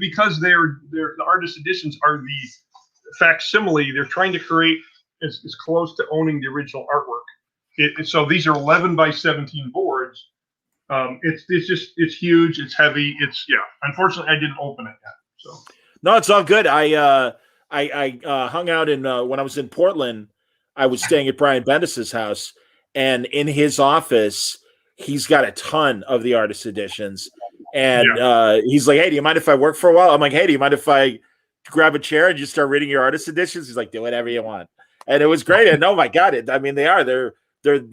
Because the artist editions are the facsimile. They're trying to create as close to owning the original artwork. So these are 11 by 17 boards. It's huge. It's heavy. Unfortunately, I didn't open it yet. So no, it's all good. I hung out when I was in Portland. I was staying at Brian Bendis's house, and in his office, he's got a ton of the artist editions. And he's like, hey, do you mind if I work for a while? I'm like, hey, do you mind if I grab a chair and just start reading your artist editions? He's like, do whatever you want. And it was great. And oh my God, they're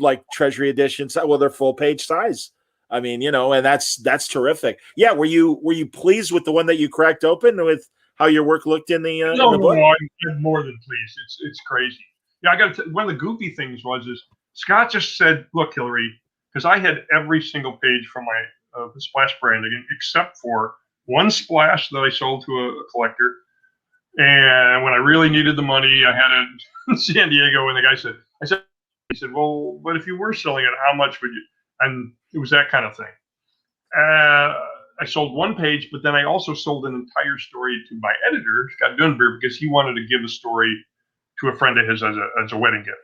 like treasury editions. Well, they're full page size. I mean, and that's terrific. Yeah. Were you pleased with the one that you cracked open with how your work looked in the book? No, I'm more than pleased. It's crazy. Yeah. I got to one of the goofy things is Scott just said, look, Hilary, because I had every single page from my the Splash brand again, except for one splash that I sold to a collector. And when I really needed the money, I had it in San Diego. And the guy he said, well, but if you were selling it, how much would you? And it was that kind of thing. I sold one page, but then I also sold an entire story to my editor, Scott Dunbar, because he wanted to give a story to a friend of his as a wedding gift.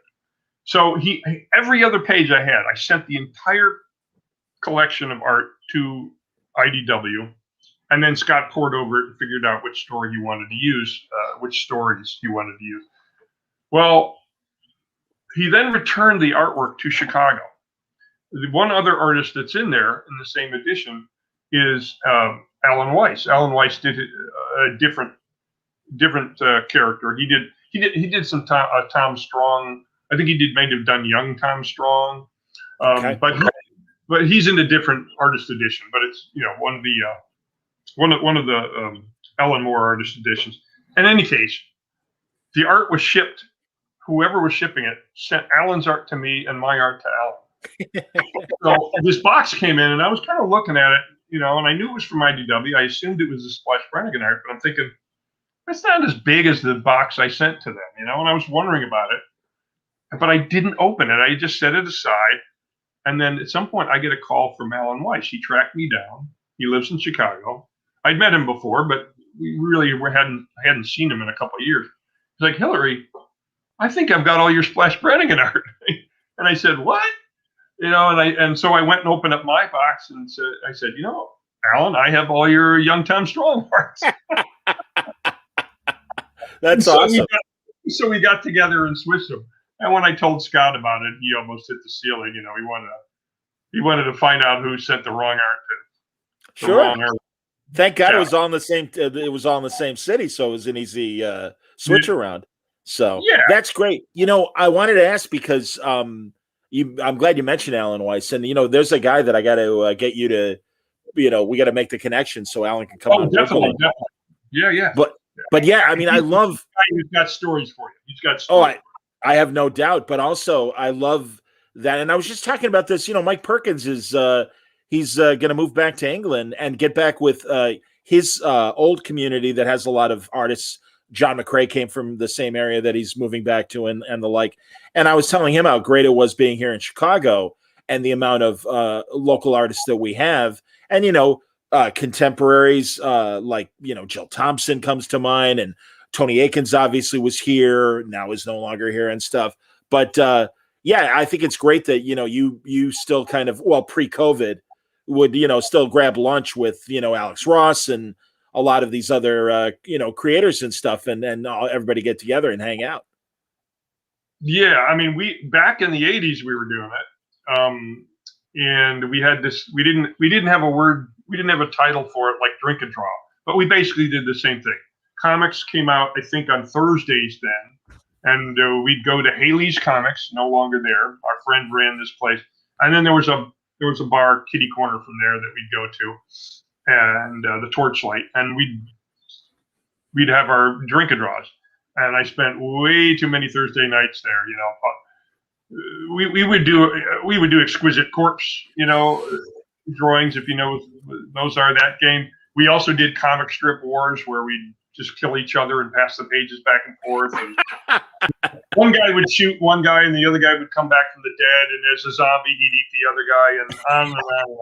So every other page I had, I sent the entire collection of art to IDW, and then Scott poured over it and figured out which story he wanted to use, which stories he wanted to use. Well, he then returned the artwork to Chicago. The one other artist that's in there in the same edition is Alan Weiss. Alan Weiss did a different character. He did some Tom Strong. I think he might have done young Tom Strong. Okay. But he's in a different artist edition. But it's one of the Alan Moore artist editions. In any case, the art was shipped. Whoever was shipping it sent Alan's art to me and my art to Alan. So this box came in, and I was kind of looking at it, and I knew it was from IDW. I assumed it was a Splash Brannigan art, but I'm thinking, it's not as big as the box I sent to them, and I was wondering about it. But I didn't open it. I just set it aside. And then at some point, I get a call from Alan Weiss. He tracked me down. He lives in Chicago. I'd met him before, but we really hadn't seen him in a couple of years. He's like, Hilary, I think I've got all your Splash Brannigan art. And I said, what? And so I went and opened up my box and I said, Alan, I have all your young Tom Strong arts. That's awesome. So we got together and switched them. And when I told Scott about it, he almost hit the ceiling. He wanted to find out who sent the wrong art to. Sure. Thank God it was all in the same. It was all in the same city, so it was an easy switch around. So that's great. I wanted to ask because I'm glad you mentioned Alan Weiss, and there's a guy that I got to get you to. We got to make the connection so Alan can come on. Definitely. Yeah. But yeah, I mean, I love. He's got stories for you. He's got stories. I have no doubt, but also I love that. And I was just talking about this. Mike Perkins is he's going to move back to England and get back with his old community that has a lot of artists. John McCrae came from the same area that he's moving back to and the like. And I was telling him how great it was being here in Chicago and the amount of local artists that we have. And, contemporaries like, Jill Thompson comes to mind, and Tony Akins obviously was here, now is no longer here and stuff. But I think it's great that, you still kind of, pre-COVID would, still grab lunch with, Alex Ross and a lot of these other, creators and stuff, and everybody get together and hang out. Yeah. I mean, back in the 80s, we were doing it. And we had this, we didn't have a title for it like Drink and Draw, but we basically did the same thing. Comics came out, I think, on Thursdays then, and we'd go to Haley's Comics, no longer there. Our friend ran this place, and then there was a bar, kitty corner from there, that we'd go to, and the Torchlight, and we'd have our drink and draws, and I spent way too many Thursday nights there. We would do Exquisite Corpse, drawings, if those are that game. We also did Comic Strip Wars, where we'd just kill each other and pass the pages back and forth. And one guy would shoot one guy, and the other guy would come back from the dead, and as a zombie, he'd eat the other guy, and on and on and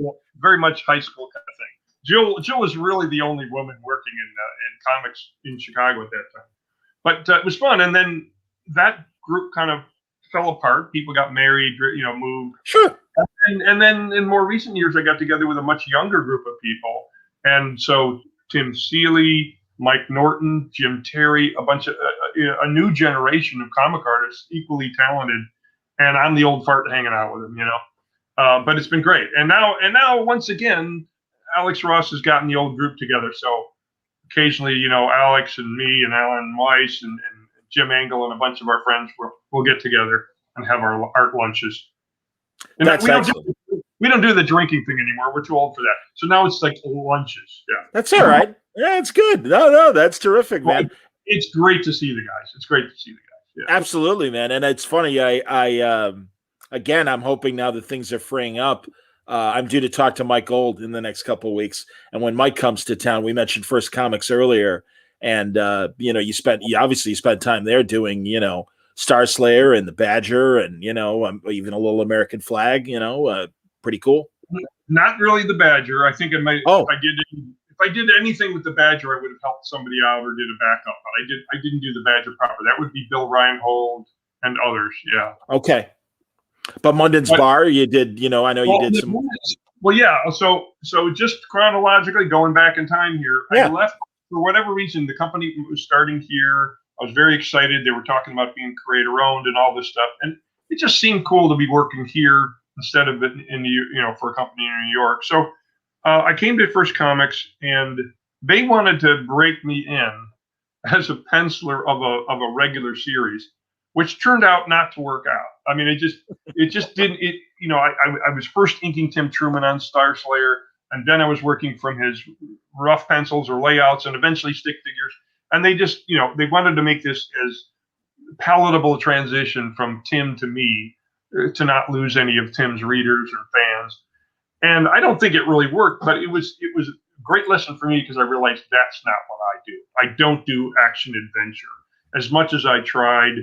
on. Very much high school kind of thing. Jill was really the only woman working in comics in Chicago at that time. But it was fun, and then that group kind of fell apart. People got married, moved. Sure. And then in more recent years, I got together with a much younger group of people, and so Tim Seeley, Mike Norton, Jim Terry, a bunch of a new generation of comic artists, equally talented, and I'm the old fart hanging out with them, But it's been great, and now once again, Alex Ross has gotten the old group together. So occasionally, Alex and me and Alan Weiss and Jim Engel and a bunch of our friends will get together and have our art lunches. And we don't do the drinking thing anymore. We're too old for that. So now it's like lunches. Yeah. That's all right. Yeah, it's good. No, that's terrific, man. It's great to see the guys. Yeah. Absolutely, man. And it's funny. Again, I'm hoping now that things are freeing up. I'm due to talk to Mike Gold in the next couple of weeks. And when Mike comes to town, we mentioned First Comics earlier. And, you obviously spent time there doing, Star Slayer and the Badger and, even a little American Flag, pretty cool. Not really the Badger. I think it might. If I did anything with the Badger, I would have helped somebody out or did a backup. But I didn't do the Badger proper. That would be Bill Reinhold and others. Yeah. Okay. But Munden's Bar, you did. I know you did some. Well, yeah. So just chronologically going back in time here, I left for whatever reason. The company was starting here. I was very excited. They were talking about being creator owned and all this stuff, and it just seemed cool to be working here instead of in for a company in New York. So I came to First Comics, and they wanted to break me in as a penciler of a regular series, which turned out not to work out. I mean, it just didn't. I was first inking Tim Truman on Star Slayer, and then I was working from his rough pencils or layouts, and eventually stick figures. And they just, they wanted to make this as palatable a transition from Tim to me, to not lose any of Tim's readers or fans. And I don't think it really worked, but it was a great lesson for me, because I realized that's not what I do. I don't do action adventure. As much as I tried,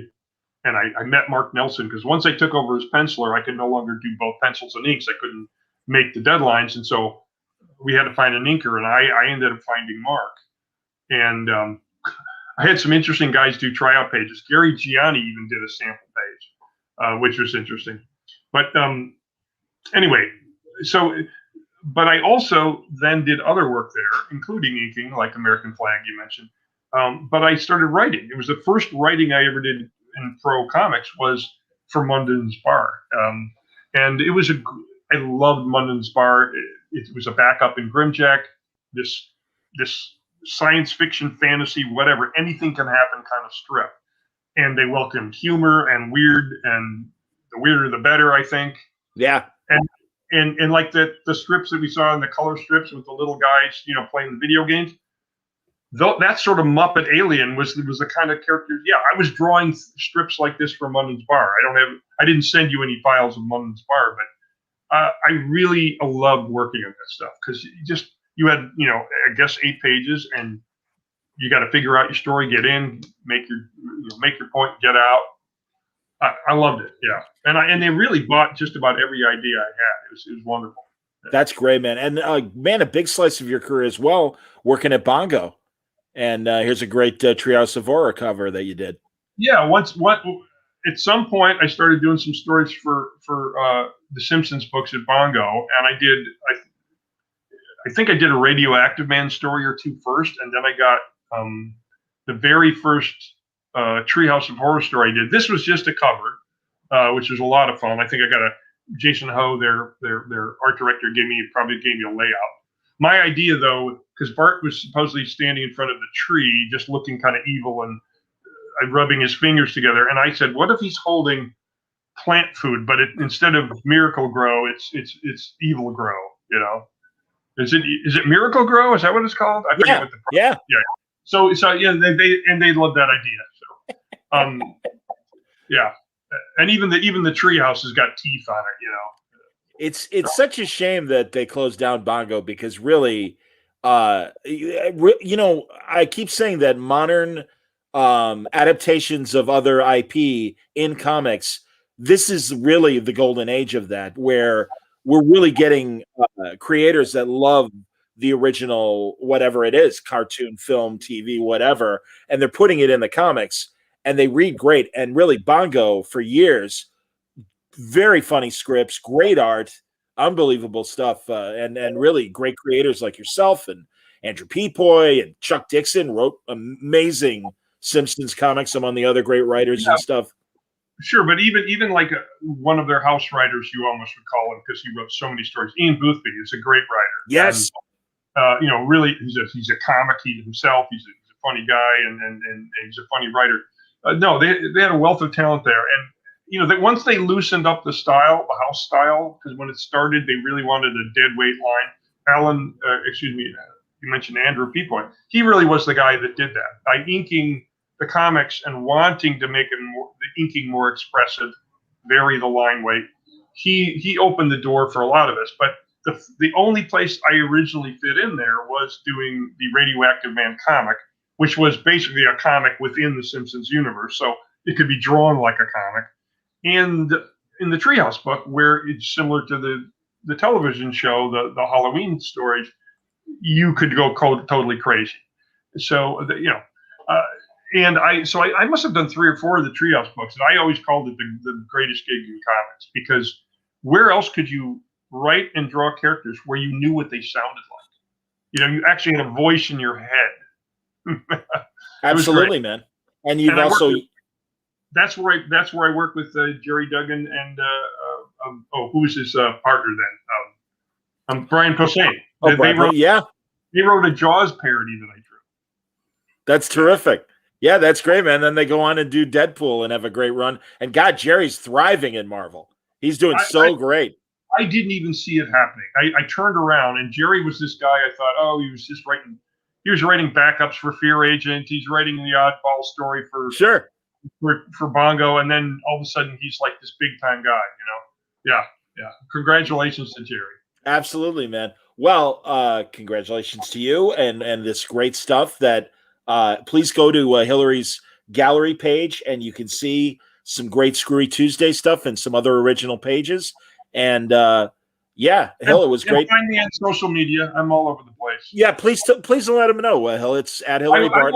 and I met Mark Nelson, because once I took over as penciler, I could no longer do both pencils and inks. I couldn't make the deadlines, and so we had to find an inker, and I ended up finding Mark. And I had some interesting guys do tryout pages. Gary Gianni even did a sample page, which was interesting. But anyway, but I also then did other work there, including inking, like American Flag you mentioned. But I started writing. It was the first writing I ever did in pro comics was for Munden's Bar. And it was I loved Munden's Bar. It was a backup in Grimjack, this science fiction, fantasy, whatever, anything can happen kind of strip. And they welcomed humor and weird, and the weirder the better, I think. Yeah. And like the strips that we saw in the color strips with the little guys, playing the video games, that sort of Muppet alien was the kind of character. Yeah, I was drawing strips like this for Munden's Bar. I didn't send you any files of Munden's Bar, but I really loved working on that stuff, because you had, I guess 8 pages, and you got to figure out your story, get in, make your point, get out. I loved it. Yeah. And they really bought just about every idea I had. It was wonderful. That's great, man. And man, a big slice of your career as well, working at Bongo. And here's a great Treehouse of Horror cover that you did. Yeah. At some point I started doing some stories for the Simpsons books at Bongo, and I think I did a Radioactive Man story or two first, and then I got the very first Treehouse of Horror story I did. This was just a cover, which was a lot of fun. I think I got Jason Ho, their art director, gave me a layout. My idea, though, because Bart was supposedly standing in front of the tree, just looking kind of evil and rubbing his fingers together, and I said, what if he's holding plant food, but instead of Miracle Grow, it's Evil Grow? Is it Miracle Grow? Is that what it's called? I forget what the yeah. So yeah, they love that idea. So yeah, and even the treehouse has got teeth on it. It's such a shame that they closed down Bongo, because really, I keep saying that modern adaptations of other IP in comics, this is really the golden age of that, where we're really getting creators that love the original, whatever it is, cartoon, film, TV, whatever, and they're putting it in the comics, and they read great. And really, Bongo, for years, very funny scripts, great art, unbelievable stuff, and really great creators like yourself and Andrew Peepoy and Chuck Dixon wrote amazing Simpsons comics among the other great writers and stuff. Sure, but even like one of their house writers, you almost would call him, because he wrote so many stories. Ian Boothby is a great writer. Yes, and, really, he's a comic himself. He's a funny guy, and he's a funny writer. No, they had a wealth of talent there, and that once they loosened up the style, the house style, because when it started, they really wanted a dead weight line. You mentioned Andrew Peepoy. He really was the guy that did that by inking the comics and wanting to make the inking more expressive, vary the line weight. He opened the door for a lot of us. But the only place I originally fit in there was doing the Radioactive Man comic, which was basically a comic within the Simpsons universe, so it could be drawn like a comic. And in the Treehouse book, where it's similar to the television show, the Halloween stories, you could go totally crazy. So and I must have done 3 or 4 of the Treehouse books, and I always called it the greatest gig in comics, because where else could you write and draw characters where you knew what they sounded like? You actually had a voice in your head. Absolutely, man. And you've also that's where I worked with Jerry Duggan and who was his partner then? Brian Posehn. Oh, yeah. They wrote a Jaws parody that I drew. That's terrific. Yeah, that's great, man. Then they go on and do Deadpool and have a great run. And God, Jerry's thriving in Marvel. He's doing great. I didn't even see it happening. I turned around and Jerry was this guy. I thought, oh, he was writing backups for Fear Agent. He's writing the oddball story for Bongo, and then all of a sudden he's like this big time guy. Yeah. Congratulations to Jerry. Absolutely, man. Well, congratulations to you and this great stuff. That please go to Hilary's gallery page, and you can see some great Screwy Tuesday stuff and some other original pages. And Hill, it was great. Find me on social media. I'm all over the place. Yeah, please let him know. Hill, it's at Hilary Barta.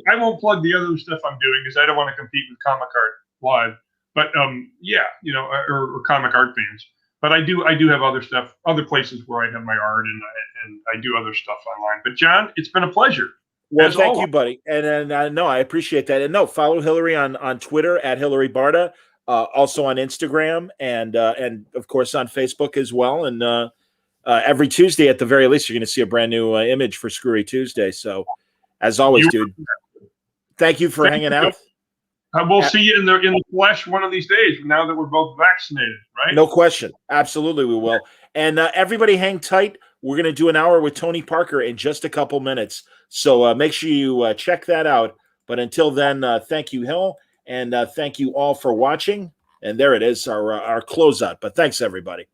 I won't plug the other stuff I'm doing because I don't want to compete with Comic Art Live. But or Comic Art fans. But I do have other stuff, other places where I have my art and I do other stuff online. But John, it's been a pleasure. Well, thank you, buddy. And no, I appreciate that. And no, follow Hilary on Twitter at Hilary Barta, also on Instagram and of course on Facebook as well. And every Tuesday at the very least, you're going to see a brand new image for Screwy Tuesday. So as always, dude, thank you for hanging out. We'll see you in the flesh one of these days. Now that we're both vaccinated, right? No question. Absolutely, we will. And everybody, hang tight. We're going to do an hour with Tony Parker in just a couple minutes. So make sure you check that out. But until then, thank you, Hill, and thank you all for watching. And there it is, our closeout. But thanks, everybody.